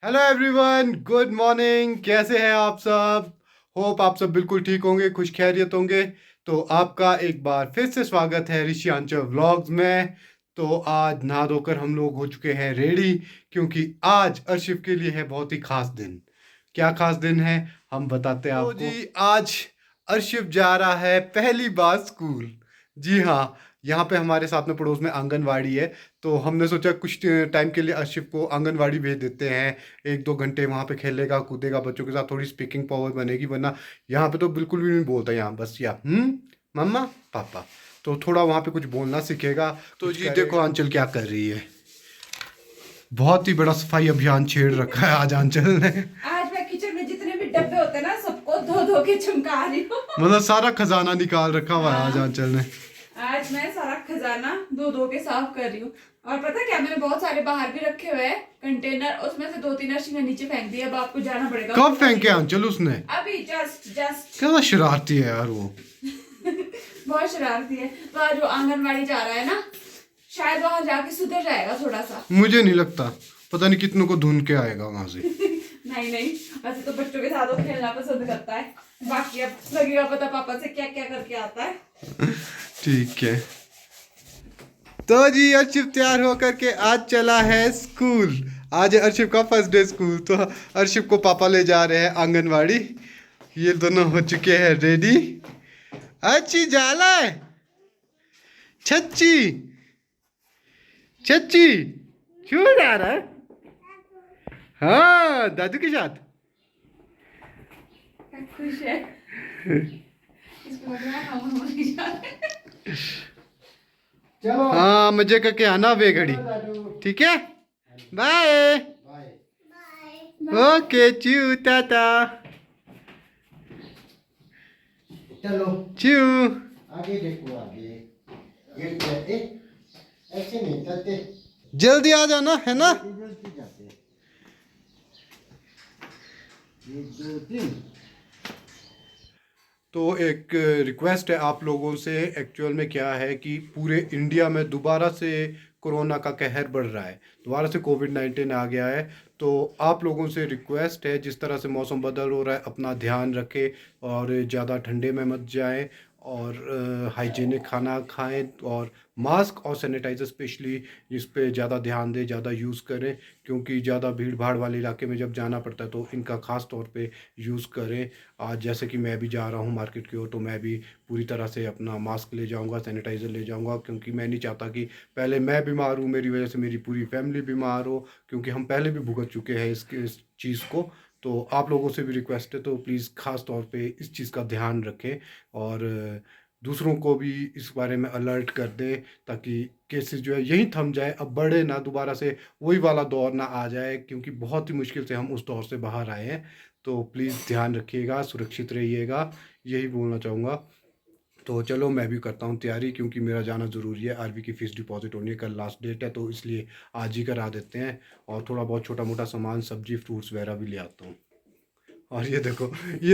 Hello everyone, good morning. कैसे हैं आप सब? होप आप सब बिल्कुल ठीक होंगे, खुश खैरियत होंगे। तो आपका एक बार फिर से स्वागत है ऋषि आंचल व्लॉग्स में। तो आज नहा धोकर हम लोग हो चुके हैं रेडी, क्योंकि आज अर्शिव के लिए है बहुत ही खास दिन। क्या खास दिन है हम बताते हैं आपको। जी, आज अर्शिव जा रहा है पहली बार स्कूल। जी हाँ, यहाँ पे हमारे साथ में पड़ोस में आंगनवाड़ी है। तो हमने सोचा कुछ टाइम के लिए अर्शिव को आंगनवाड़ी भेज देते हैं। 1-2 घंटे वहाँ पे खेलेगा कूदेगा, बच्चों के साथ थोड़ी स्पीकिंग पावर बनेगी। वरना यहाँ पे तो बिल्कुल भी नहीं बोलता, यहाँ बस या मम्मा पापा। तो थोड़ा वहाँ पे कुछ बोलना सीखेगा। तो जी देखो आंचल क्या कर रही है। बहुत ही बड़ा सफाई अभियान छेड़ रखा है आज आंचल ने। आज मैं किचन में जितने भी डब्बे होते हैं ना, सबको धो धो के चमका रही हूँ। मतलब सारा खजाना निकाल रखा हुआ है आज आंचल ने। आज मैं सारा खजाना धो धो के साफ कर रही हूँ। और पता है क्या, मैंने बहुत सारे बाहर भी रखे हुए हैं कंटेनर, उसमें से 2-3 अर्शी ने नीचे फेंक दिया। अब आपको जाना पड़ेगा। कब फेंके आंचल उसने? अभी जस्ट क्या शरारती है यार वो। बहुत शरारती है। तो आज वो आंगनबाड़ी जा रहा है ना, शायद वहां जाके सुधर जाएगा थोड़ा सा। मुझे नहीं लगता, पता नहीं कितनों को धुन के आएगा वहां से। नहीं नहीं, वैसे तो बच्चों के साथ वो खेलना पसंद करता है। बाकी अब लगेगा पता पापा से क्या क्या करके आता है। ठीक है। तो जी अर्शिव तैयार होकर के आज चला है स्कूल। आज है अर्शिव का फर्स्ट डे स्कूल। तो अर्शिव को पापा ले जा रहे हैं आंगनवाड़ी। ये दोनों हो चुके हैं रेडी। अच्छी जाला है छच्ची छच्ची। क्यों जा रहा है? हाँ, दादू के साथ। खुश है। इसको लग रहा है हम नहीं जा रहे। चलो हाँ, मजे करके आना वे घड़ी। ठीक है, बाय। ओके चू टाटा। चलो चू। आगे देखो आगे। ये ऐसे नहीं चलते। जल्दी आ जाना है ना। जल्दी जाते। 1 2 3। तो एक रिक्वेस्ट है आप लोगों से। एक्चुअल में क्या है कि पूरे इंडिया में दोबारा से कोरोना का कहर बढ़ रहा है। दोबारा से कोविड-19 आ गया है। तो आप लोगों से रिक्वेस्ट है, जिस तरह से मौसम बदल हो रहा है, अपना ध्यान रखें और ज़्यादा ठंडे में मत जाएं और हाइजीनिक खाना खाएं और मास्क और सैनिटाइज़र स्पेशली इस पे ज़्यादा ध्यान दें, ज़्यादा यूज़ करें। क्योंकि ज़्यादा भीड़ भाड़ वाले इलाके में जब जाना पड़ता है तो इनका ख़ास तौर पे यूज़ करें। आज जैसे कि मैं भी जा रहा हूँ मार्केट की ओर, तो मैं भी पूरी तरह से अपना मास्क ले जाऊँगा, सैनिटाइज़र ले जाऊँगा। क्योंकि मैं नहीं चाहता कि पहले मैं बीमार हूँ, मेरी वजह से मेरी पूरी फैमिली बीमार हो। क्योंकि हम पहले भी भुगत चुके हैं इस चीज़ को। तो आप लोगों से भी रिक्वेस्ट है, तो प्लीज़ ख़ास तौर पे इस चीज़ का ध्यान रखें और दूसरों को भी इस बारे में अलर्ट कर दें, ताकि केसेस जो है यहीं थम जाए, अब बढ़े ना, दोबारा से वही वाला दौर ना आ जाए। क्योंकि बहुत ही मुश्किल से हम उस दौर से बाहर आए हैं। तो प्लीज़ ध्यान रखिएगा, सुरक्षित रहिएगा, यही बोलना चाहूँगा। तो चलो मैं भी करता हूँ तैयारी, क्योंकि मेरा जाना ज़रूरी है। आरबी की फ़ीस डिपॉज़िट होनी है, कल लास्ट डेट है, तो इसलिए आज ही करा देते हैं। और थोड़ा बहुत छोटा मोटा सामान, सब्जी फ्रूट्स वगैरह भी ले आता हूँ। और ये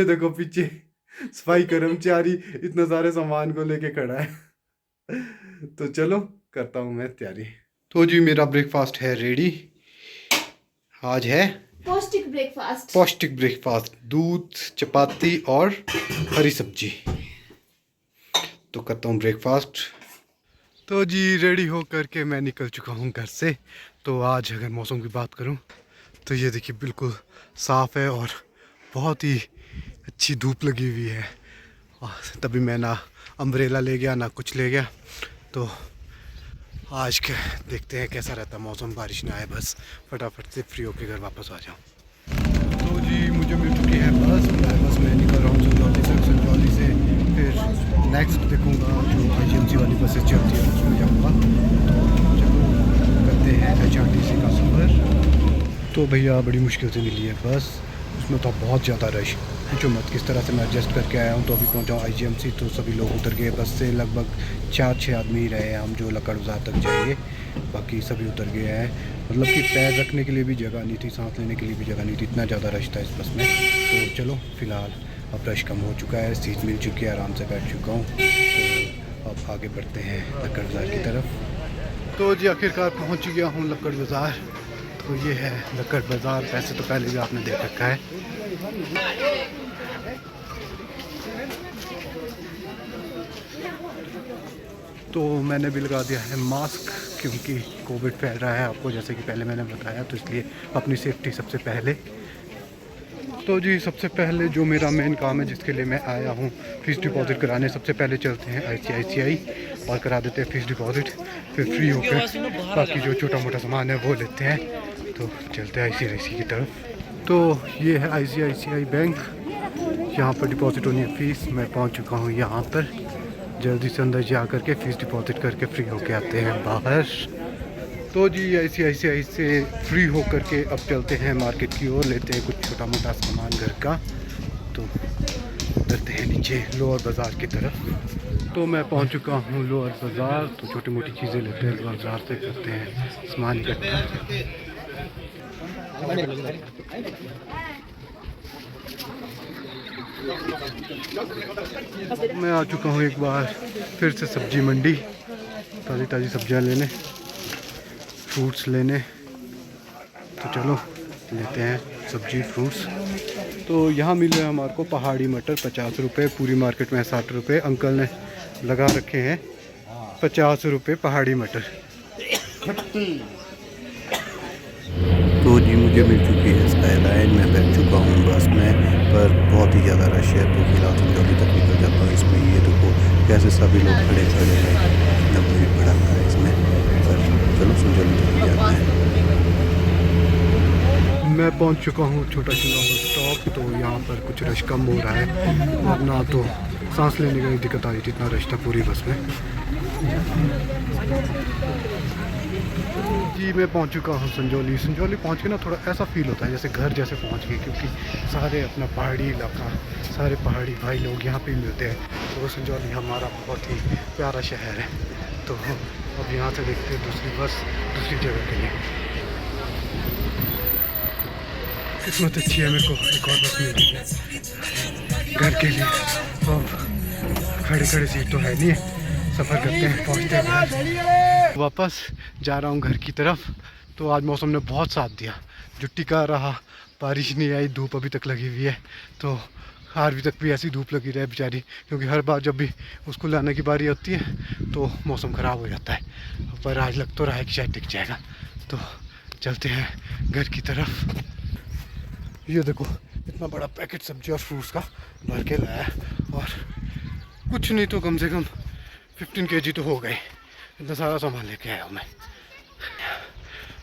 देखो पीछे सफाई कर्मचारी इतने सारे सामान को लेके खड़ा है। तो चलो करता हूँ मैं तैयारी। तो जी मेरा ब्रेकफास्ट है रेडी। आज है पौष्टिक ब्रेकफास्ट, दूध, चपाती और हरी सब्जी। तो करता हूँ ब्रेकफास्ट। तो जी रेडी हो करके मैं निकल चुका हूँ घर से। तो आज अगर मौसम की बात करूँ तो ये देखिए बिल्कुल साफ़ है और बहुत ही अच्छी धूप लगी हुई है। तभी मैं ना अम्ब्रेला ले गया ना कुछ ले गया। तो आज के देखते हैं कैसा रहता मौसम, बारिश ना आए, बस फटाफट से फ्री होके घर वापस आ जाऊँ। तो जी मुझे मिल चुकी है बस। मैं बस में निकल रहा हूँ संजौली से। फिर नेक्स्ट देखूँगा जो IGMC वाली बसें चलती है उसमें जाऊँगा। तो चलो करते हैं HRTC का सफ़र। तो भैया बड़ी मुश्किल से मिली है बस, उसमें तो बहुत ज़्यादा रश, पूछो मत। किस तरह से मैं एडजस्ट करके आया हूँ। तो अभी पहुँचा हूँ IGMC, तो सभी लोग उतर गए बस से। लगभग 4-6 आदमी ही रहे हैं हम जो लक्कड़ बाज़ार तक जाएंगे, बाकी सभी उतर गए हैं। मतलब कि पैर रखने के लिए भी जगह नहीं थी, सांस लेने के लिए भी जगह नहीं थी, इतना ज़्यादा रश था इस बस में। तो चलो फ़िलहाल अब रश कम हो चुका है, सीट मिल चुकी है, आराम से बैठ चुका हूँ। तो अब आगे बढ़ते हैं लक्कड़ बाज़ार की तरफ। तो जी आखिरकार पहुँच गया हूँ लक्कड़ बाज़ार। तो ये है लक्कड़ बाज़ार। वैसे तो पहले भी आपने देख रखा है। तो मैंने भी लगा दिया है मास्क, क्योंकि कोविड फैल रहा है आपको, जैसे कि पहले मैंने बताया, तो इसलिए अपनी सेफ्टी सबसे पहले। तो जी सबसे पहले जो मेरा मेन काम है जिसके लिए मैं आया हूँ, फ़ीस डिपॉज़िट कराने, सबसे पहले चलते हैं ICICI और करा देते हैं फ़ीस डिपॉज़िट, फिर फ्री होकर बाकी जो छोटा मोटा सामान है वो लेते हैं। तो चलते हैं ICICI की तरफ। तो ये है ICICI बैंक, यहाँ पर डिपॉज़िट होनी है फ़ीस। मैं पहुँच चुका हूँ यहाँ पर। जल्दी से अंदर जा कर के फ़ीस डिपॉज़िट करके फ्री होके आते हैं बाहर। तो जी ICICI से फ्री होकर के अब चलते हैं मार्केट की ओर, लेते हैं कुछ छोटा मोटा सामान घर का। तो उतरते हैं नीचे लोअर बाज़ार की तरफ। तो मैं पहुंच चुका हूं लोअर बाज़ार। तो छोटी मोटी चीज़ें लेते हैं लोअर बाज़ार से, करते हैं सामान इकट्ठा। मैं आ चुका हूं एक बार फिर से सब्जी मंडी, ताज़ी ताज़ी सब्जियां लेने, फ्रूट्स लेने। तो चलो लेते हैं सब्जी फ्रूट्स। तो यहाँ मिले हमारे को पहाड़ी मटर 50 रुपये, पूरी मार्केट में 60 रुपये। अंकल ने लगा रखे हैं 50 रुपये पहाड़ी मटर। तो जी मुझे मिल चुकी है स्काईलाइन। मैं बैठ चुका हूँ बस में, पर बहुत ही ज़्यादा रश है। तो फिलहाल संजौली तक निकल जाता हूँ। इसमें ये देखो कैसे सभी लोग खड़े खड़े हैं, कितना भीड़ भड़ा है इसमें। पर चलो संजौली तक ही जाते हैं। मैं पहुंच चुका हूं छोटा शिमला बस स्टॉप। तो यहाँ पर कुछ रश कम हो रहा है, वरना तो सांस लेने का दिक्कत आ रही थी, इतना रश था पूरी बस में। जी मैं पहुंच चुका हूं संजौली। संजौली पहुंच के ना थोड़ा ऐसा फील होता है जैसे घर जैसे पहुंच गए, क्योंकि सारे अपना पहाड़ी इलाका, सारे पहाड़ी भाई लोग यहाँ पे मिलते हैं। तो संजौली हमारा बहुत ही प्यारा शहर है। तो अब यहाँ से देखते हैं दूसरी बस दूसरी जगह के लिए। किस्मत अच्छी है, मेरे को एक और बस मिल गई है घर के लिए। तो खड़े खड़े सीट तो है नहीं है, सफ़र करते हैं, पहुँचते हैं वापस। जा रहा हूँ घर की तरफ। तो आज मौसम ने बहुत साथ दिया, जुट्टी का रहा, बारिश नहीं आई, धूप अभी तक लगी हुई है। तो अभी तक भी ऐसी धूप लगी रहे बेचारी, क्योंकि हर बार जब भी उसको लाने की बारी आती है तो मौसम ख़राब हो जाता है। पर आज लग तो रहा है कि शायद टिक जाएगा। तो चलते हैं घर की तरफ। ये देखो इतना बड़ा पैकेट सब्जी और फ्रूट्स का भर के लाया है, और कुछ नहीं तो कम से कम 15 kg तो हो गए। इतना सारा सामान लेके आया हूँ मैं।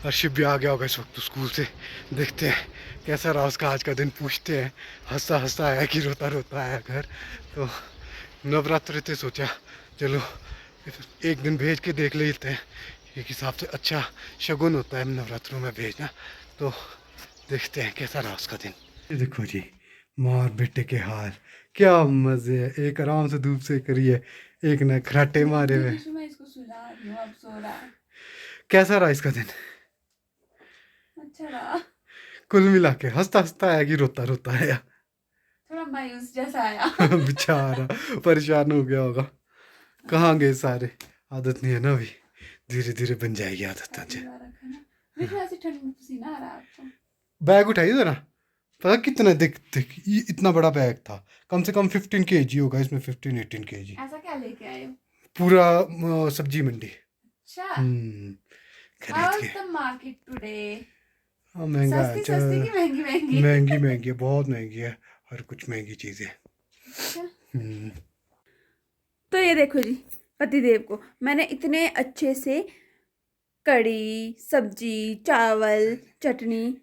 अर्शिप भी आ गया होगा इस वक्त स्कूल से। देखते हैं कैसा रहा उसका आज का दिन, पूछते हैं हंसता हंसता आया कि रोता रोता आया घर। तो नवरात्र थे, सोचा चलो एक दिन भेज के देख लेते हैं। एक हिसाब से अच्छा शगुन होता है नवरात्रों में भेजना। तो देखते हैं कैसा रहा उसका दिन। ये देखो जी माँ और बेटे के हाल, क्या मजे है। एक आराम से धूप से करी है, एक ने खराटे मारे हुए। मैं इसको सुला रही हूँ, अब सो रहा है। कैसा रहा इसका दिन? अच्छा रहा। कुल मिला के हंसता हंसता आया कि रोता रोता आया? थोड़ा मायूस जैसा आया। बेचारा परेशान हो गया होगा। कहाँ गए सारे? आदत नहीं है ना अभी, धीरे धीरे बन जाएगी आदत। आज देखो ऐसे ठंड में पसीना आ रहा है आपको। बैग उठाइए जरा, पता कितना देख देख, ये इतना बड़ा बैग था, कम से कम 15 kg होगा इसमें, 15-18 kg। ऐसा क्या लेके आए हो? पूरा सब्जी मंडी। अच्छा। खरीद How's के। the market today? हाँ महंगा है, सस्ती सस्ती की महंगी महंगी? महंगी महंगी है, बहुत महंगी है, हर कुछ महंगी चीज़ें। अच्छा। तो ये देखो जी, पतिदेव को मैंने इतने अच्छे से कड़ी, सब्जी, चावल, चटनी,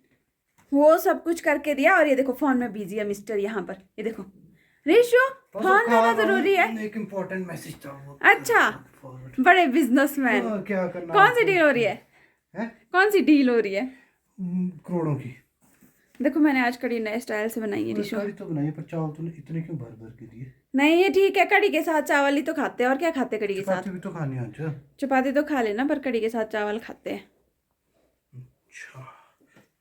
वो सब कुछ करके दिया। और ये देखो फोन में बिजी है मिस्टर यहाँ पर। ये देखो रिशु, फोन देना जरूरी है। एक इम्पोर्टेंट मैसेज था वो। अच्छा, बड़े बिजनेसमैन। क्या करना? कौन सी डील हो रही है? कौन सी डील हो रही है? करोड़ों की। देखो मैंने आज कड़ी नए स्टाइल से बनाई है रिशु। कड़ी तो बनाई, पर चावल तूने इतने क्यों भर भर के दिए? नहीं ये ठीक है, कड़ी के साथ चावल ही तो खाते हैं, और क्या खाते कड़ी के साथ? चपाती भी तो खानी है आज। चपाती तो खा लेना, पर कड़ी के साथ चावल खाते हैं। अच्छा,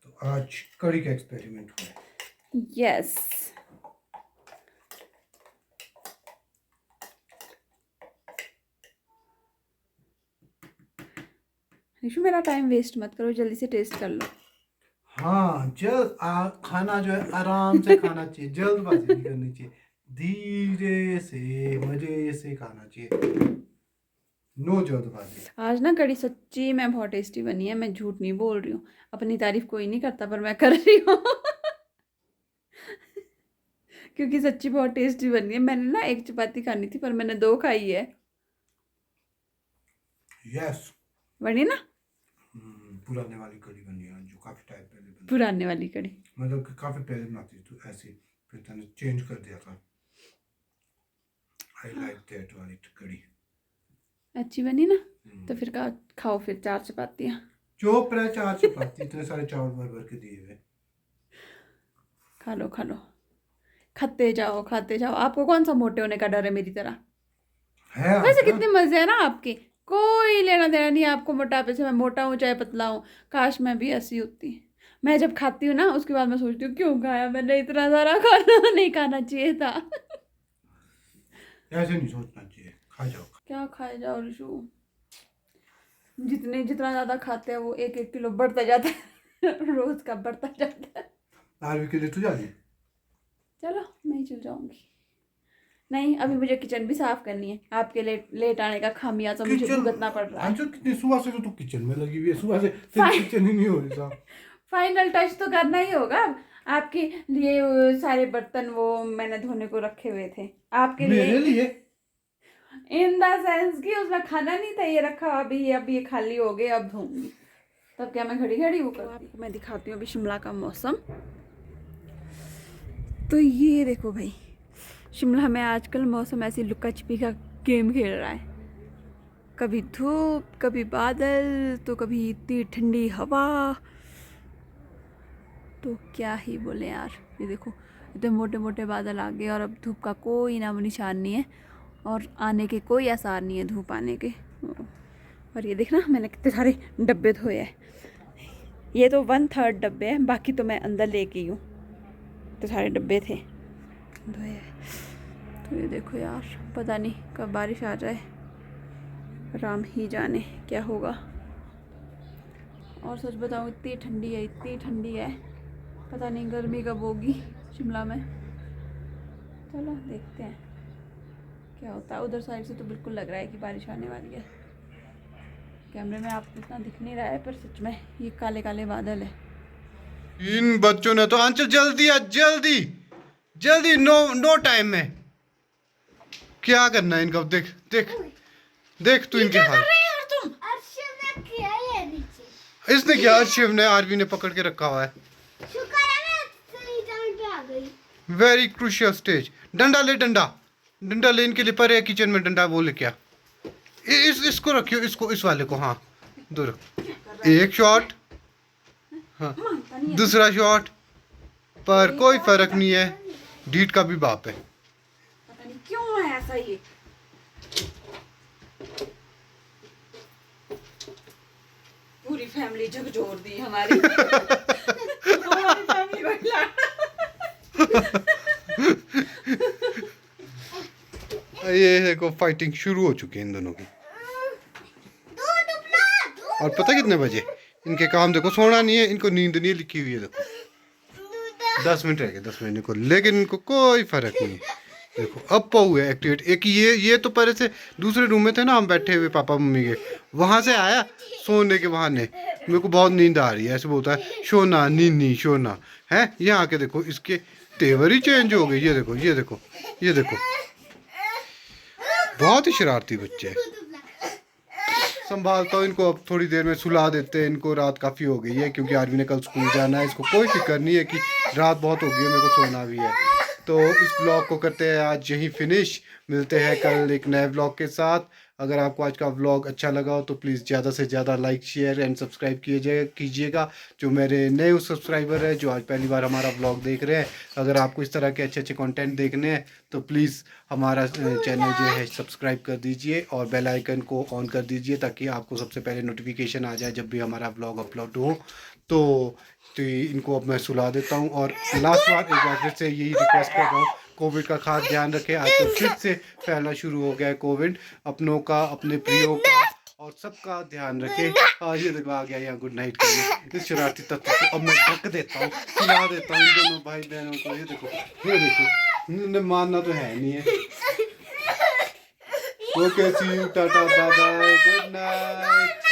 तो आज कड़ी का एक्सपेरिमेंट हुआ। यस। रिशु मेरा टाइम वेस्ट मत करो, जल्दी से टेस्ट कर लो। हाँ खाना जो है आराम से खाना चाहिए, जल्दबाजी नहीं करनी चाहिए, धीरे से मजे से खाना चाहिए, नो जल्दबाजी। आज ना कड़ी सच्ची में बहुत टेस्टी बनी है, मैं झूठ नहीं बोल रही हूँ। अपनी तारीफ कोई नहीं करता पर मैं कर रही हूँ क्योंकि सच्ची बहुत टेस्टी बनी है। मैंने ना एक चपाती खानी थी पर मैंने 2 खाई है। यस, बनी ना पुराने वाली कड़ी बनी है जो काफी टाइम पहले बनी, पुराने वाली कड़ी। मतलब कि काफी पहले बनाती थी तो ऐसे फिर तूने चेंज कर दिया था। आई लाइक दैट वाली कड़ी। अच्छी बनी ना? तो फिर खाओ फिर 4 चपातियाँ। चुप रह, 4 चपाती इतने सारे चावल भर भर के दिए हुए। खा लो खा लो, खाते जाओ खाते जाओ। आपको कौन सा मोटे होने का डर है मेरी तरह? है वैसे आपका? कितने मजे हैं ना आपके, कोई लेना देना नहीं है आपको मोटापे से। मैं मोटा हूँ चाहे पतला हूँ, काश मैं भी ऐसी होती। मैं जब खाती हूँ ना उसके बाद मैं सोचती हूँ क्यों खाया मैंने इतना सारा, खाना नहीं खाना चाहिए था। ऐसे नहीं सोचना चाहिए, खा जाओ। क्या खाए जाओ ऋषु, जितना ज्यादा खाते हैं वो 1-1 किलो बढ़ता जाता है रोज का बढ़ता जाता है। आरवी के लिए तू जा रही? चलो मैं ही चल जाऊंगी। नहीं अभी मुझे किचन भी साफ करनी है, आपके लेट आने का खामियाजा मुझे भुगतना पड़ रहा है। कितनी सुबह से तो तू किचन में लगी हुई है, सुबह से तेरी किचन ही नहीं हो रही साहब। फाइनल टच तो करना ही होगा आपके लिए। वो सारे बर्तन वो मैंने धोने को रखे हुए थे आपके मेरे लिए इन द सेंस कि उसमें खाना नहीं था, ये रखा अभी ये खाली हो गए, अब धोऊंगी। तब क्या मैं घड़ी घड़ी वो करती। आपको मैं दिखाती हूँ अभी शिमला का मौसम। तो ये देखो भाई, शिमला में आजकल मौसम ऐसी लुका छिपी का गेम खेल रहा है। कभी धूप, कभी बादल, तो कभी इतनी ठंडी हवा, तो क्या ही बोले यार। ये देखो इतने मोटे मोटे बादल आ गए और अब धूप का कोई नामो निशान नहीं है और आने के कोई आसार नहीं है धूप आने के। और ये देखना मैंने कितने सारे डब्बे धोए हैं। ये तो 1/3 डब्बे हैं, बाकी तो मैं अंदर लेके हूँ। तो सारे डब्बे थे धोए हैं। तो ये देखो यार, पता नहीं कब बारिश आ जाए, राम ही जाने क्या होगा। और सच बताऊँ इतनी ठंडी है, पता नहीं गर्मी कब होगी शिमला में। चलो देखते हैं क्या होता है। उधर साइड से तो बिल्कुल लग रहा है कि बारिश आने वाली है। कैमरे में आपको इतना दिख नहीं रहा है पर सच में ये काले काले बादल है। इन बच्चों ने तो आंचल जल्दी आ, जल्दी जल्दी, नो टाइम में क्या करना है इनका। देख देख देख तू इनके हाल। इसने क्या, अर्शिव ने आरवी ने पकड़ के रखा हुआ है। Very crucial stage. डंडा ले, डंडा ले इनके लिए, पर है किचन में डंडा, वो ले क्या। इसको रखियो, इसको, इस वाले को, हाँ दूर। एक शॉट, हाँ दूसरा शॉट, पर कोई फर्क नहीं है, डीट का भी बाप है। पता नहीं क्यों है ऐसा ये। पूरी फैमिली झकझोर दी हमारी हमारी फैमिली को हिला। ये देखो फाइटिंग शुरू हो चुकी है इन दोनों की। और पता कितने बजे इनके काम देखो, सोना नहीं है इनको, नींद नहीं लिखी हुई है। देखो 10 मिनट रह गए 10 मिनट को, लेकिन इनको कोई फर्क नहीं है। देखो अब पाऊ है एक्टिवेट। एक ये तो पहले से दूसरे रूम में थे ना हम बैठे हुए पापा मम्मी के, वहाँ से आया सोने के बहाने, मेरे को बहुत नींद आ रही है ऐसे बोलता है, शोना नीनी शोना है। यहाँ आके देखो इसके तेवर ही चेंज हो गए। ये देखो ये देखो ये देखो, बहुत ही शरारती बच्चे हैं। संभालता हूँ इनको, अब थोड़ी देर में सुला देते हैं इनको, रात काफ़ी हो गई है क्योंकि आरवी ने कल स्कूल जाना है। इसको कोई फिक्र नहीं है कि रात बहुत हो गई है, मेरे को सोना भी है। तो इस ब्लॉग को करते हैं आज यहीं फिनिश, मिलते हैं कल एक नए ब्लॉग के साथ। अगर आपको आज का व्लॉग अच्छा लगा हो तो प्लीज़ ज़्यादा से ज़्यादा लाइक शेयर एंड सब्सक्राइब कीजिएगा। जो मेरे नए सब्सक्राइबर हैं जो आज पहली बार हमारा व्लॉग देख रहे हैं, अगर आपको इस तरह के अच्छे अच्छे कंटेंट देखने हैं तो प्लीज़ हमारा चैनल जो है सब्सक्राइब कर दीजिए और बेल आइकन को ऑन कर दीजिए ताकि आपको सबसे पहले नोटिफिकेशन आ जाए जब भी हमारा व्लॉग अपलोड हो। तो इनको अब मैं सुला देता हूँ और लास्ट बार एक बार फिर से यही रिक्वेस्ट कर रहा हूँ, कोविड का खास ध्यान रखें। आजकल फिर से फैलना शुरू हो गया है कोविड, अपनों का, अपने प्रियों का और सबका ध्यान रखें। हाँ ये देखो आ गया यहाँ गुड नाइट करने इस शरारती तत्व को। अब मैं ढक देता हूँ, खिला देता हूँ इन दोनों भाई बहनों को। ये देखो इन्होंने मानना तो है नहीं है। Okay see you, tata bye bye, good night.